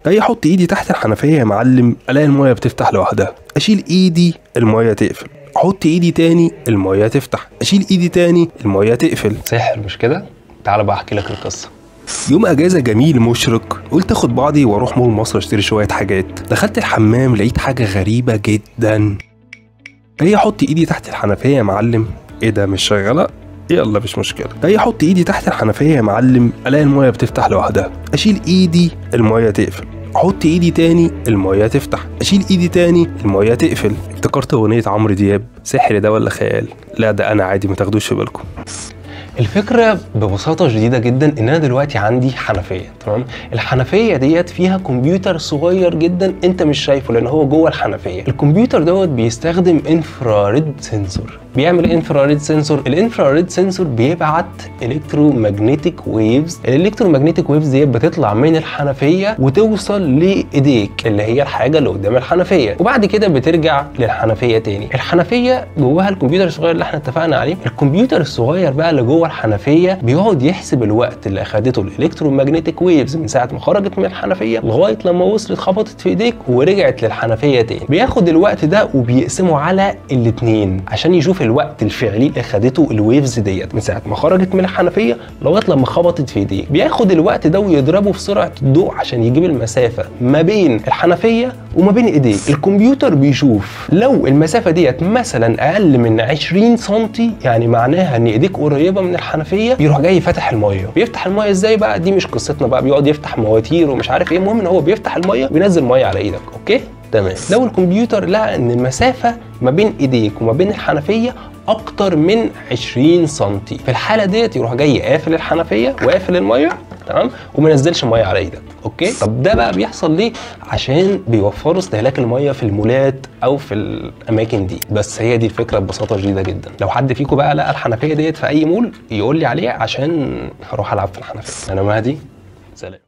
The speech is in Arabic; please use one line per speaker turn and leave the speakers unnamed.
اجي احط ايدي تحت الحنفيه يا معلم، الاقي الميه بتفتح لوحدها. اشيل ايدي الميه تقفل، احط ايدي تاني الميه تفتح، اشيل ايدي تاني الميه تقفل.
سحر مش كده؟ تعال بقى احكي لك القصه.
يوم اجازه جميل مشرق، قلت اخد بعضي واروح مول مصر اشتري شويه حاجات. دخلت الحمام لقيت حاجه غريبه جدا. اجي احط ايدي تحت الحنفيه يا معلم، ايه ده مش شغاله؟ يلا مش مشكله. اجي احط ايدي تحت الحنفيه يا معلم، الاقي الميه بتفتح لوحدها. اشيل ايدي الميه تقفل، احط ايدي تاني الميه تفتح، اشيل ايدي تاني الميه تقفل. افتكرت اغنيه عمرو دياب، سحر ده ولا خيال؟ لا ده انا عادي، ما تاخدوش في بالكم.
الفكره ببساطه شديده جدا ان انا دلوقتي عندي حنفيه، تمام؟ الحنفيه ديت فيها كمبيوتر صغير جدا انت مش شايفه لان هو جوه الحنفيه. الكمبيوتر دوت بيستخدم انفراريد سنسور. بيعمل ايه انفراريد سنسور؟ الانفراريد سنسور بيبعت الكترومagnetic ويفز. الالكترومagnetic ويفز ديت بتطلع من الحنفيه وتوصل لايديك اللي هي الحاجه اللي قدام الحنفيه، وبعد كده بترجع للحنفيه تاني. الحنفيه جواها الكمبيوتر الصغير اللي احنا اتفقنا عليه. الكمبيوتر الصغير بقى اللي جوه الحنفيه بيقعد يحسب الوقت اللي اخدته الالكترومagnetic ويفز من ساعه ما خرجت من الحنفيه لغايه لما وصلت خبطت في ايديك ورجعت للحنفيه تاني. بياخد الوقت ده وبيقسمه على الاثنين عشان يشوف الوقت الفعلي اللي خدته الويفز ديت من ساعه ما خرجت من الحنفيه لغايه لما خبطت في ايديك. بياخد الوقت ده ويضربه في سرعه الضوء عشان يجيب المسافه ما بين الحنفيه وما بين ايديك. الكمبيوتر بيشوف لو المسافه ديت مثلا اقل من 20 سم، يعني معناها ان ايديك قريبه من الحنفيه، بيروح جاي فاتح الميه. بيفتح الميه ازاي بقى؟ دي مش قصتنا بقى، بيقعد يفتح مواتير ومش عارف ايه. المهم ان هو بيفتح الميه وينزل ميه على ايدك. اوكي تمام. لو الكمبيوتر لقى ان المسافه ما بين ايديك وما بين الحنفيه اكتر من 20 سم، في الحاله ديت يروح جاي قافل الحنفيه وقافل الميه، تمام، وما ينزلش ميه على ايدك. اوكي. طب ده بقى بيحصل ليه؟ عشان بيوفروا استهلاك الميه في المولات او في الاماكن دي. بس هي دي الفكره ببساطه شديده جدا. لو حد فيكم بقى لقى الحنفيه ديت في اي مول يقول لي عليها عشان هروح العب في الحنفيه. انا مهدي، سلام.